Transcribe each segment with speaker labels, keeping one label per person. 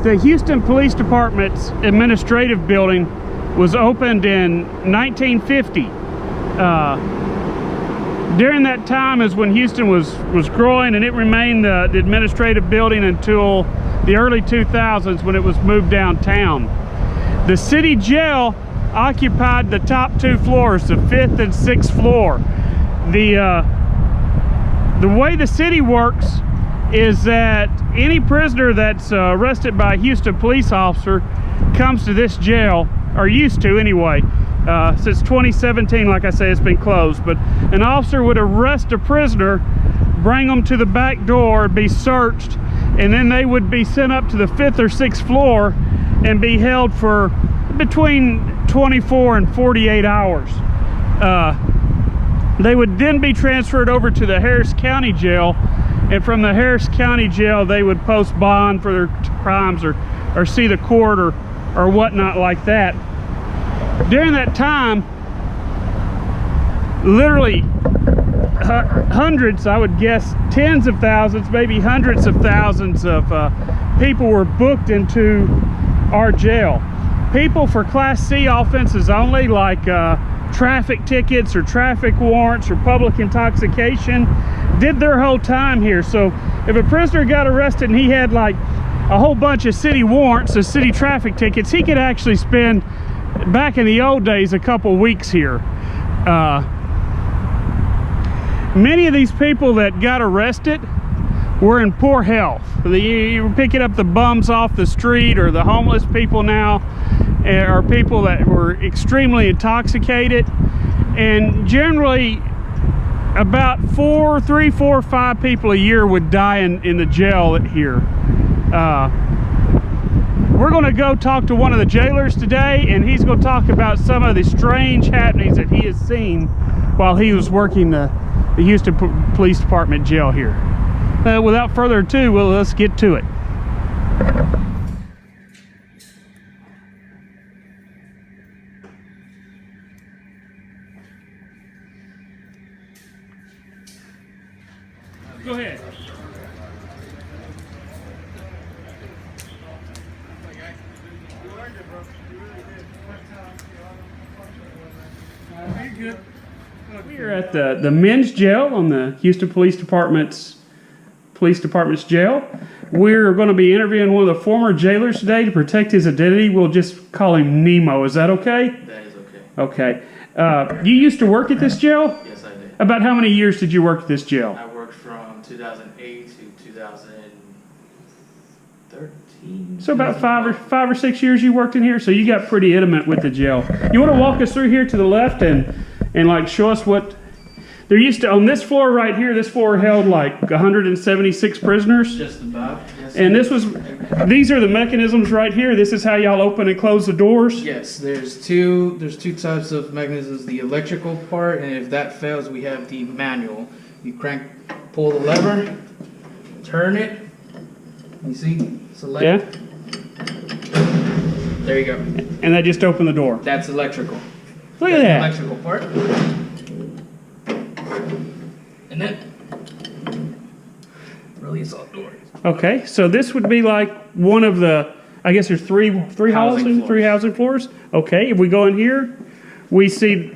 Speaker 1: The Houston Police Department's administrative building was opened in 1950. During that time is when Houston was growing, and it remained the administrative building until the early 2000s when it was moved downtown. The city jail occupied the top 2 floors, the 5th and 6th floor. The way the city works is that any prisoner that's arrested by a Houston police officer comes to this jail, or used to anyway. Since 2017, like I say, it's been closed, but an officer would arrest a prisoner, bring them to the back door, be searched, and then they would be sent up to the 5th or 6th floor and be held for between 24 and 48 hours. They would then be transferred over to the Harris County Jail, and from the Harris County Jail they would post bond for their crimes or see the court or whatnot like that. During that time, literally hundreds, I would guess tens of thousands, maybe hundreds of thousands of people were booked into our jail. People for Class C offenses only, like traffic tickets or traffic warrants or public intoxication, did their whole time here. So if a prisoner got arrested and he had like a whole bunch of city warrants, the city traffic tickets, he could actually spend, back in the old days, a couple weeks here. Many of these people that got arrested were in poor health. You were picking up the bums off the street, or the homeless people now, or people that were extremely intoxicated. And generally about 3, 4, 5 people a year would die in the jail here. We're going to go talk to one of the jailers today, and he's going to talk about some of the strange happenings that he has seen while he was working the Houston Police Department jail here. Without further ado, well, let's get to it. Go ahead. Good. We are at the men's jail on the Houston Police Department's jail. We're going to be interviewing one of the former jailers today to protect his identity. We'll just call him Nemo. Is that okay?
Speaker 2: That is okay.
Speaker 1: Okay. You used to work at this jail?
Speaker 2: Yes, I did.
Speaker 1: About how many years did you work at this jail?
Speaker 2: I worked from 2008 to 2013.
Speaker 1: So about 5 or 6 years you worked in here. So you got pretty intimate with the jail. You want to walk us through here to the left and like show us what there used to, on this floor right here, this floor held like 176 prisoners.
Speaker 2: Just about. Yes.
Speaker 1: And these are the mechanisms right here. This is how y'all open and close the doors?
Speaker 2: Yes, there's two types of mechanisms, the electrical part, and if that fails, we have the manual. You pull the lever, turn it, you see, select.
Speaker 1: Yeah.
Speaker 2: There you go.
Speaker 1: And that just opened the door.
Speaker 2: That's electrical.
Speaker 1: Look at that.
Speaker 2: The electrical part. And then release all doors.
Speaker 1: Okay, so this would be like one of the, I guess there's three housing floors. Okay, if we go in here, we see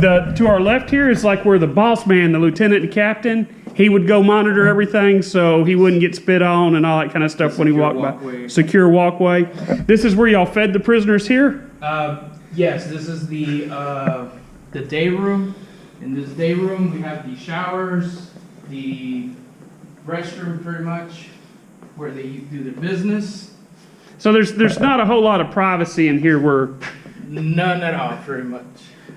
Speaker 1: to our left here is like where the boss man, the lieutenant and captain, he would go monitor everything so he wouldn't get spit on and all that kind of stuff when he walked by. Secure walkway. This is where y'all fed the prisoners here?
Speaker 2: Yes, this is the day room. In this day room, we have the showers, the restroom, pretty much, where they do their business.
Speaker 1: So there's not a whole lot of privacy in here where...
Speaker 2: None at all, pretty much.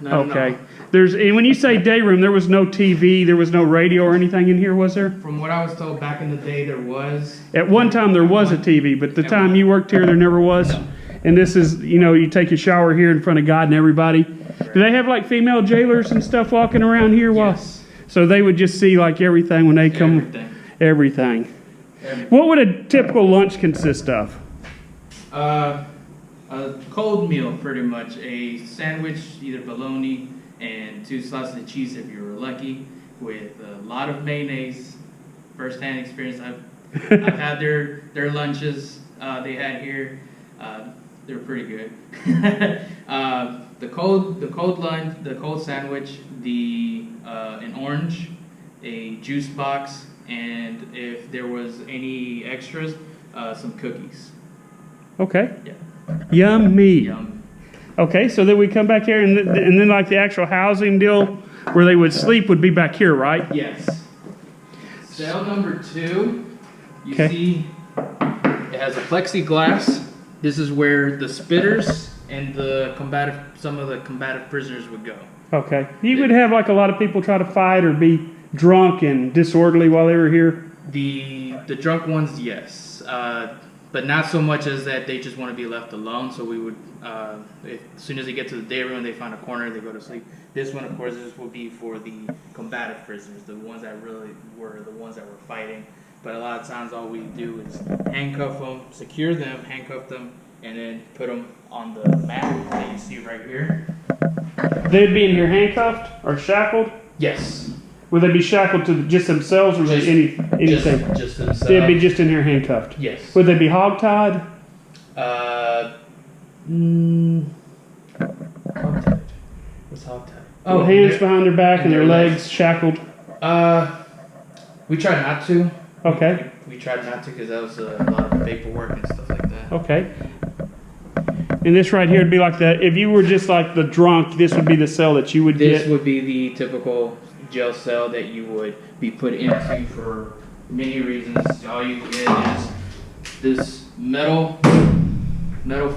Speaker 2: None
Speaker 1: okay. And when you say day room, there was no TV, there was no radio or anything in here, was there?
Speaker 2: From what I was told back in the day, there was.
Speaker 1: At one time there was a TV, but the time you worked here, there never was?
Speaker 2: No.
Speaker 1: And this is, you take a shower here in front of God and everybody. Do they have like female jailers and stuff walking around here?
Speaker 2: Yes.
Speaker 1: So they would just see like everything when they come. Everything. What would a typical lunch consist of?
Speaker 2: A cold meal, pretty much. A sandwich, either bologna and 2 slices of cheese if you were lucky, with a lot of mayonnaise. First-hand experience. I've had their lunches. they had here, they're pretty good. The cold sandwich, an orange, a juice box, and if there was any extras, some cookies.
Speaker 1: Okay.
Speaker 2: Yeah.
Speaker 1: Yummy.
Speaker 2: Yum.
Speaker 1: Okay, so then we come back here, and then like the actual housing deal where they would sleep would be back here, right?
Speaker 2: Yes. Cell number 2, you
Speaker 1: Okay.
Speaker 2: see it has a plexiglass. This is where the spitters and some of the combative prisoners would go.
Speaker 1: Okay. You would have like a lot of people try to fight or be drunk and disorderly while they were here?
Speaker 2: The drunk ones, yes. But not so much as that they just want to be left alone. So we would, as soon as they get to the day room, they find a corner, they go to sleep. This one, of course, this will be for the combative prisoners, the ones that really were the ones that were fighting. But a lot of times all we do is handcuff them, secure them, handcuff them, and then put them on the mat that you see right here.
Speaker 1: They'd be in here handcuffed or shackled?
Speaker 2: Yes.
Speaker 1: Would they be shackled to just themselves or anything?
Speaker 2: Just themselves.
Speaker 1: They'd be just in here handcuffed?
Speaker 2: Yes.
Speaker 1: Would they be hog-tied?
Speaker 2: Hogtied. What's hogtied?
Speaker 1: Oh, hands behind their back and their legs shackled?
Speaker 2: We try not to.
Speaker 1: Okay.
Speaker 2: We tried not to because that was a lot of paperwork and stuff like that.
Speaker 1: Okay. And this right here would be like if you were just like the drunk, this would be the cell that you would get?
Speaker 2: This would be the typical jail cell that you would be put into for many reasons. All you get is this metal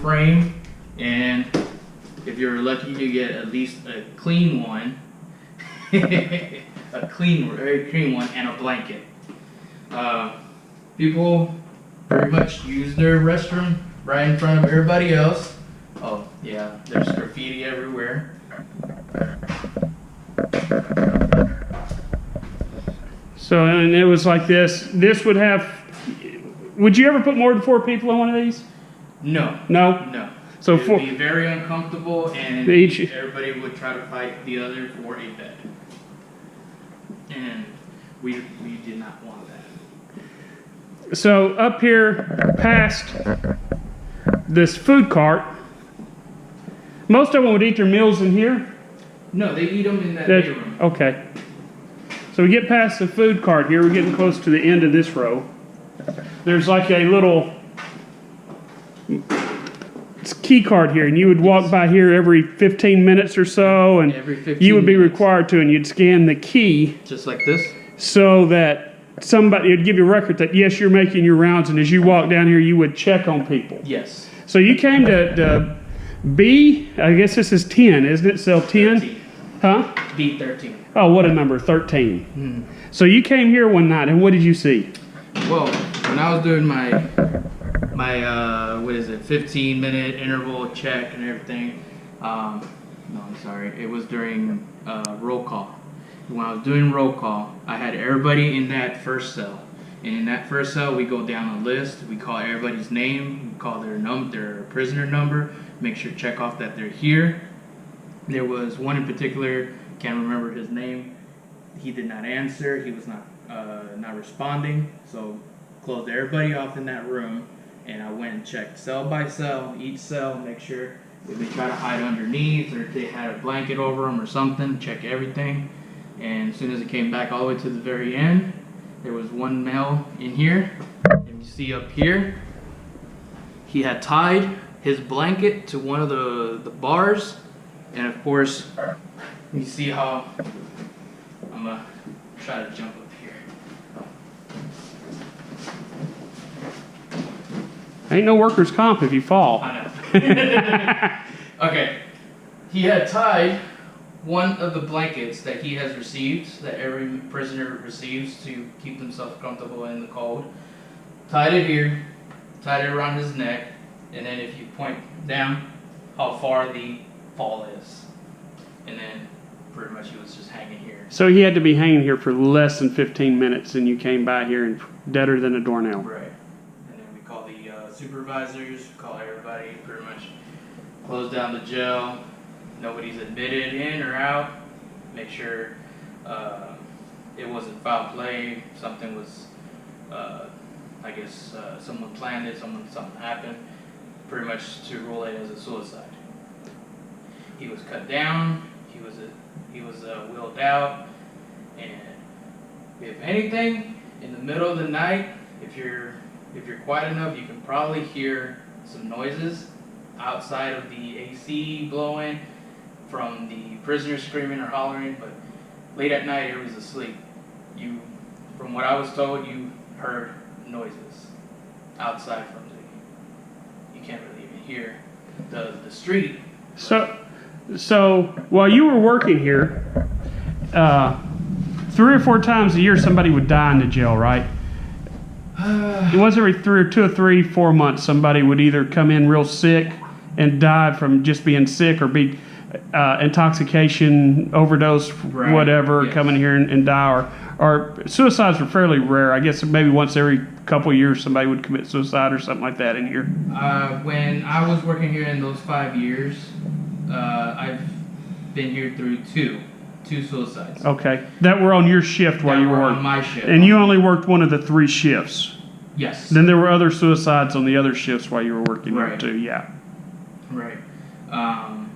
Speaker 2: frame, and if you're lucky you get at least a clean one, very clean one, and a blanket. People pretty much use their restroom right in front of everybody else. Oh yeah, there's graffiti everywhere.
Speaker 1: So, and it was like this. This would have. Would you ever put more than 4 people in one of these?
Speaker 2: No.
Speaker 1: No?
Speaker 2: No.
Speaker 1: So
Speaker 2: it would be very uncomfortable, and everybody would try to fight the other for a bed. And we did not want that.
Speaker 1: So up here past this food cart, most of them would eat their meals in here?
Speaker 2: No, they eat them in that day room.
Speaker 1: Okay. So we get past the food cart here. We're getting close to the end of this row. There's like a little key card here, and you would walk by here every 15 minutes or so, and you would be required to, and you'd scan the key.
Speaker 2: Just like this?
Speaker 1: So that somebody would give you a record that, yes, you're making your rounds, and as you walk down here, you would check on people.
Speaker 2: Yes.
Speaker 1: So you came to B, I guess this is 10, isn't it? Cell 10?
Speaker 2: 13.
Speaker 1: Huh?
Speaker 2: B13.
Speaker 1: Oh, what a number, 13. So you came here one night, and what did you see?
Speaker 2: Well, when I was doing my 15-minute interval check and everything, no, I'm sorry, it was during roll call. When I was doing roll call, I had everybody in that first cell. And in that first cell, we go down a list. We call everybody's name. We call their prisoner number. Make sure to check off that they're here. There was one in particular, can't remember his name. He did not answer. He was not responding. So closed everybody off in that room. And I went and checked cell by cell, each cell, make sure if they try to hide underneath or if they had a blanket over them or something, check everything. And as soon as it came back all the way to the very end, there was one male in here. And you see up here, he had tied his blanket to one of the bars. And of course, you see how, I'm going to try to jump up here.
Speaker 1: Ain't no workers' comp if you fall.
Speaker 2: I know. Okay. He had tied one of the blankets that he has received, that every prisoner receives to keep themselves comfortable in the cold. Tied it here, tied it around his neck, and then if you point down, how far the fall is. And then pretty much he was just hanging here.
Speaker 1: So he had to be hanging here for less than 15 minutes, and you came by here and deader than a doornail.
Speaker 2: Right. And then we call the supervisors, call everybody, pretty much close down the jail. Nobody's admitted in or out. Make sure it wasn't foul play. Something was I guess someone planned it, something happened, pretty much to rule it as a suicide. He was cut down. He was wheeled out, and if anything, in the middle of the night, if you're quiet enough, you can probably hear some noises outside of the AC blowing, from the prisoners screaming or hollering. But late at night, everybody's asleep. From what I was told, you heard noises outside from you can't really even hear the street.
Speaker 1: So while you were working here, 3 or 4 times a year somebody would die in the jail, right? It was every 2 or 3, 4 months somebody would either come in real sick and die from just being sick, or be intoxication, overdose,
Speaker 2: right.
Speaker 1: whatever,
Speaker 2: yes.
Speaker 1: come in here and die. Or suicides were fairly rare. I guess maybe once every couple of years somebody would commit suicide or something like that in here.
Speaker 2: When I was working here in those 5 years, I've been here through two suicides.
Speaker 1: Okay, that were on your shift while you were working.
Speaker 2: On my shift.
Speaker 1: And you only worked one of the 3 shifts.
Speaker 2: Yes.
Speaker 1: Then there were other suicides on the other shifts while you were working
Speaker 2: right.
Speaker 1: there too. Yeah.
Speaker 2: Right.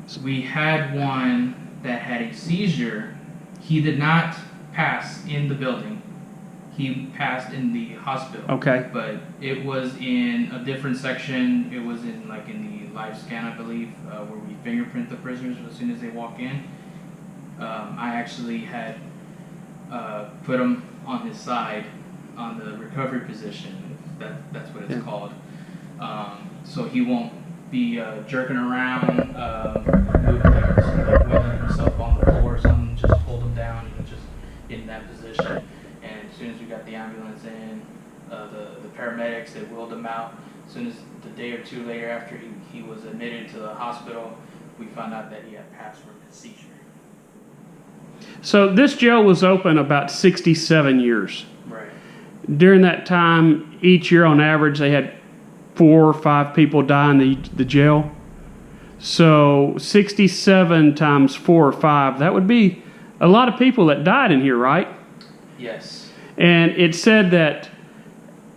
Speaker 2: So we had one that had a seizure. He did not pass in the building. He passed in the hospital.
Speaker 1: Okay.
Speaker 2: But it was in a different section. It was in the live scan, I believe, where we fingerprint the prisoners as soon as they walk in. I actually had put him on his side on the recovery position. That's what it's called. So he won't be jerking around, wheeling himself on the floor or something. Just hold him down and just in that position. And as soon as we got the ambulance in, the paramedics, they wheeled him out. As soon as the day or 2 later after he was admitted to the hospital, we found out that he had passed from his seizure.
Speaker 1: So this jail was open about 67 years.
Speaker 2: Right.
Speaker 1: During that time, each year on average, they had 4 or 5 people die in the jail. So 67 times 4 or 5, that would be a lot of people that died in here, right?
Speaker 2: Yes.
Speaker 1: And it said that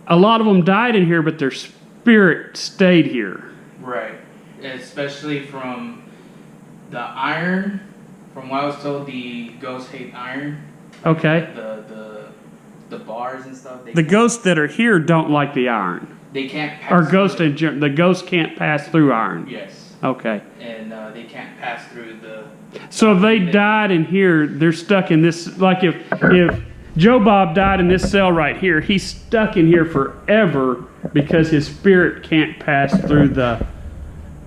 Speaker 1: a lot of them died in here, but their spirit stayed here.
Speaker 2: Right. Especially from the iron. From what I was told, the ghosts hate iron.
Speaker 1: Okay.
Speaker 2: The bars and stuff.
Speaker 1: The ghosts that are here don't like the iron.
Speaker 2: They can't pass.
Speaker 1: Or the ghosts can't pass through iron.
Speaker 2: Yes.
Speaker 1: Okay.
Speaker 2: And they can't pass through the.
Speaker 1: So if they died in here, they're stuck in this. Like if Joe Bob died in this cell right here, he's stuck in here forever because his spirit can't pass through the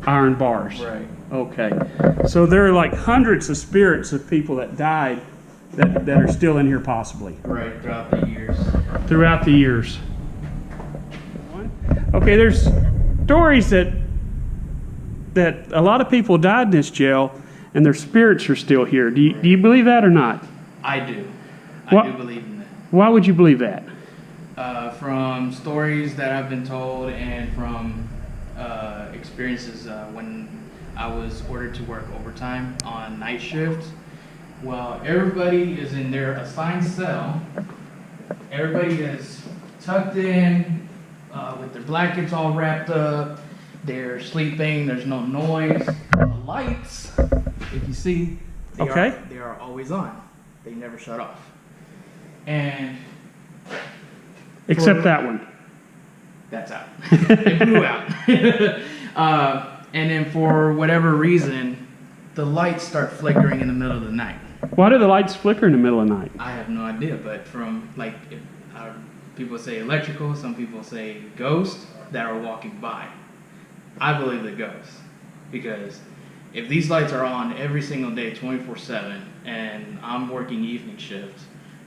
Speaker 1: iron bars.
Speaker 2: Right.
Speaker 1: Okay. So there are like hundreds of spirits of people that died that are still in here possibly.
Speaker 2: Right, throughout the years.
Speaker 1: Throughout the years. Okay, there's stories that a lot of people died in this jail and their spirits are still here. Do you believe that or not?
Speaker 2: I do.
Speaker 1: What?
Speaker 2: I do believe in that.
Speaker 1: Why would you believe that?
Speaker 2: From stories that I've been told and from experiences when I was ordered to work overtime on night shift. Well, everybody is in their assigned cell. Everybody is tucked in with their blankets all wrapped up. They're sleeping. There's no noise. The lights, if you see, they are always on. They never shut off. And
Speaker 1: except that one.
Speaker 2: That's out. It blew out. And then for whatever reason, the lights start flickering in the middle of the night.
Speaker 1: Why do the lights flicker in the middle of the night?
Speaker 2: I have no idea, but from people say electrical, some people say ghosts that are walking by. I believe the ghosts, because if these lights are on every single day, 24/7, and I'm working evening shift,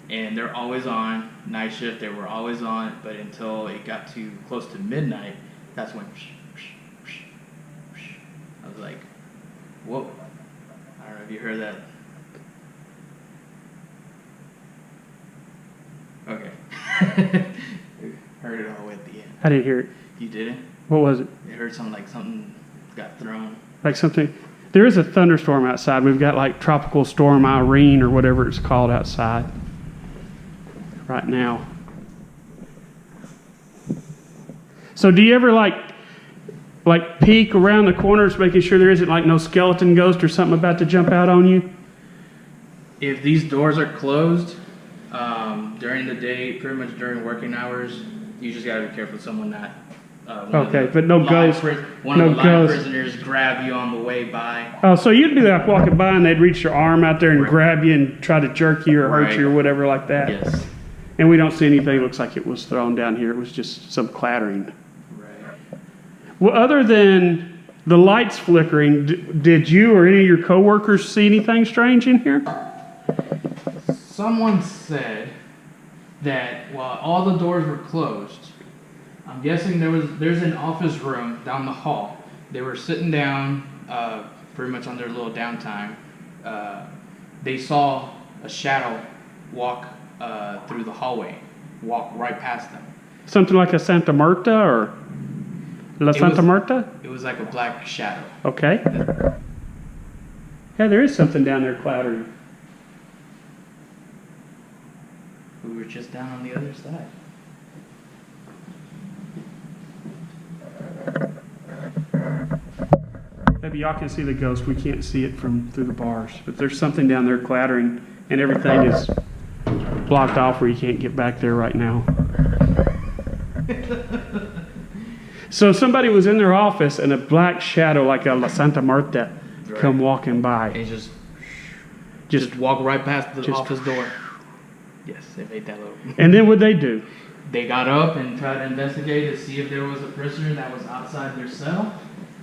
Speaker 2: and they're always on, night shift, they were always on, but until it got too close to midnight, that's when I was like, whoa. I don't know if you heard that. Okay. Heard it all the way at the end.
Speaker 1: I didn't hear it.
Speaker 2: You didn't?
Speaker 1: What was it?
Speaker 2: I heard something got thrown.
Speaker 1: Like something. There is a thunderstorm outside. We've got like Tropical Storm Irene or whatever it's called outside right now. So do you ever like peek around the corners, making sure there isn't like no skeleton ghost or something about to jump out on you?
Speaker 2: If these doors are closed during the day, pretty much during working hours, you just gotta be careful someone not.
Speaker 1: Okay, but no ghosts.
Speaker 2: One of the live prisoners grab you on the way by.
Speaker 1: Oh, so you'd be like walking by and they'd reach your arm out there and grab you and try to jerk you or hurt you or whatever like that.
Speaker 2: Yes.
Speaker 1: And we don't see anything. It looks like it was thrown down here. It was just some clattering.
Speaker 2: Right.
Speaker 1: Well, other than the lights flickering, did you or any of your coworkers see anything strange in here?
Speaker 2: Someone said that while all the doors were closed, I'm guessing there's an office room down the hall. They were sitting down, pretty much on their little downtime. They saw a shadow walk through the hallway, walk right past them.
Speaker 1: Something like a Santa Marta or La Santa Marta?
Speaker 2: It was like a black shadow.
Speaker 1: Okay. Yeah, there is something down there clattering.
Speaker 2: We were just down on the other side.
Speaker 1: Maybe y'all can see the ghost. We can't see it from through the bars. But there's something down there clattering, and everything is blocked off where you can't get back there right now. So somebody was in their office, and a black shadow like a La Santa Marta come walking by.
Speaker 2: And just walk right past the office door. Yes, they made that look.
Speaker 1: And then what'd they do?
Speaker 2: They got up and tried to investigate to see if there was a prisoner that was outside their cell.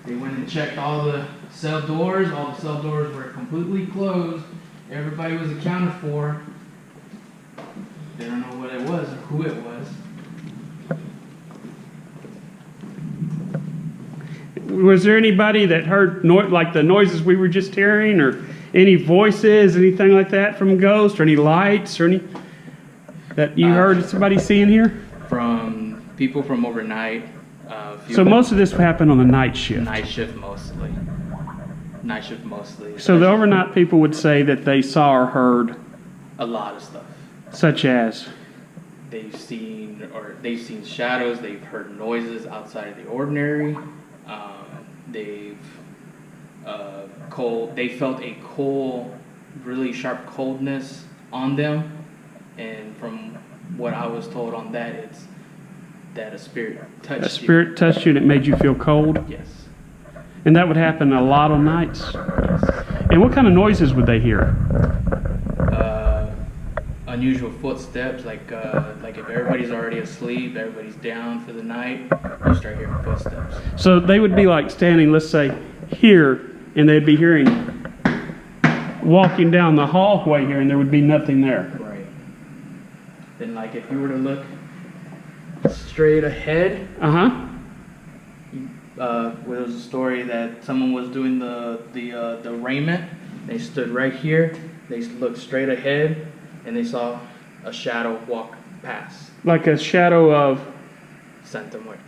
Speaker 2: They went and checked all the cell doors. All the cell doors were completely closed. Everybody was accounted for. They don't know what it was or who it was.
Speaker 1: Was there anybody that heard like the noises we were just hearing, or any voices, anything like that from ghosts, or any lights, or any that you heard somebody seeing here?
Speaker 2: From people from overnight.
Speaker 1: So most of this happened on the night shift?
Speaker 2: Night shift mostly. Night shift mostly.
Speaker 1: So the overnight people would say that they saw or heard
Speaker 2: a lot of stuff. Such
Speaker 1: as?
Speaker 2: They've seen shadows, they've heard noises outside of the ordinary. They felt a cold, really sharp coldness on them, and from what I was told on that, it's that a spirit touched you.
Speaker 1: A spirit touched you and it made you feel cold?
Speaker 2: Yes.
Speaker 1: And that would happen a lot on nights?
Speaker 2: Yes.
Speaker 1: And what kind of noises would they hear?
Speaker 2: Unusual footsteps, like if everybody's already asleep, everybody's down for the night, you start hearing footsteps.
Speaker 1: So they would be like standing, let's say, here, and they'd be hearing walking down the hallway here, and there would be nothing there.
Speaker 2: Right. Then, like, if you were to look straight ahead, there was a story that someone was doing the arraignment. They stood right here. They looked straight ahead. And they saw a shadow walk past.
Speaker 1: Like a shadow of?
Speaker 2: Santa Muerte.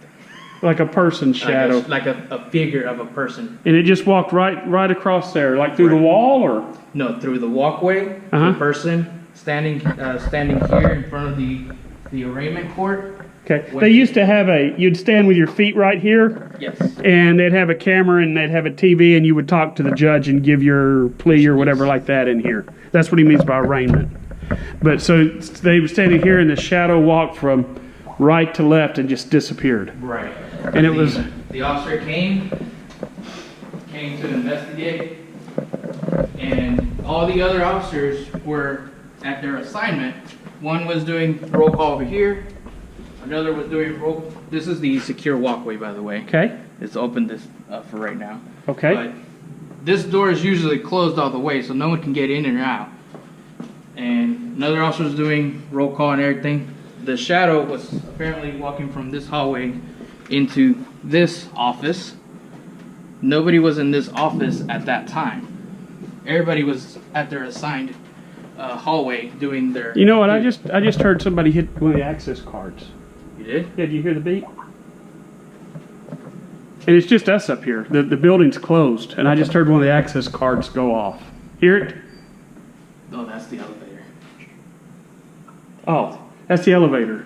Speaker 1: Like a person's shadow?
Speaker 2: Like a figure of a person.
Speaker 1: And it just walked right across there, like through the wall, or?
Speaker 2: No, through the walkway. The person standing here in front of the arraignment court.
Speaker 1: Okay. They used to have you'd stand with your feet right here.
Speaker 2: Yes.
Speaker 1: And they'd have a camera and they'd have a TV and you would talk to the judge and give your plea or whatever like that in here. That's what he means by arraignment. But so they were standing here and the shadow walked from right to left and just disappeared.
Speaker 2: Right.
Speaker 1: And it was...
Speaker 2: The officer came to investigate, and all the other officers were at their assignment. One was doing roll call over here. Another was doing roll... This is the secure walkway, by the way.
Speaker 1: Okay.
Speaker 2: It's open for right now.
Speaker 1: Okay.
Speaker 2: But this door is usually closed all the way, so no one can get in and out. And another officer was doing roll call and everything. The shadow was apparently walking from this hallway into this office. Nobody was in this office at that time. Everybody was at their assigned hallway doing their...
Speaker 1: You know what? I just heard somebody hit one of the access cards.
Speaker 2: You did?
Speaker 1: Yeah, did you hear the beat? And it's just us up here. The building's closed, and I just heard one of the access cards go off. Hear it?
Speaker 2: Oh, that's the elevator.
Speaker 1: Oh, that's the elevator.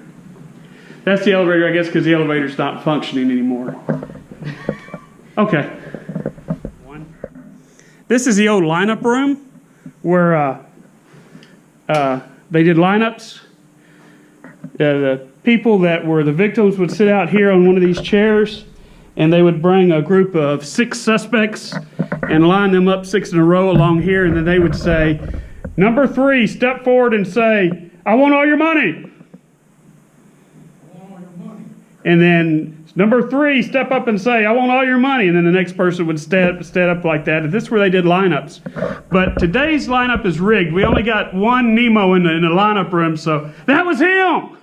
Speaker 1: That's the elevator, I guess, because the elevator's not functioning anymore. Okay. This is the old lineup room where they did lineups. The people that were the victims would sit out here on one of these chairs, and they would bring a group of 6 suspects and line them up 6 in a row along here, and then they would say, "Number 3, step forward and say, 'I want all your money.'" And then number 3, step up and say, "I want all your money." And then the next person would stand up like that. And this is where they did lineups. But today's lineup is rigged. We only got one Nemo in the lineup room, so that was him.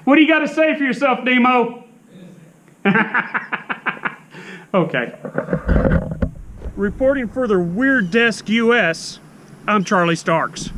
Speaker 1: What do you got to say for yourself, Nemo? Okay. Reporting for the Weird Desk U.S., I'm Charlie Starks.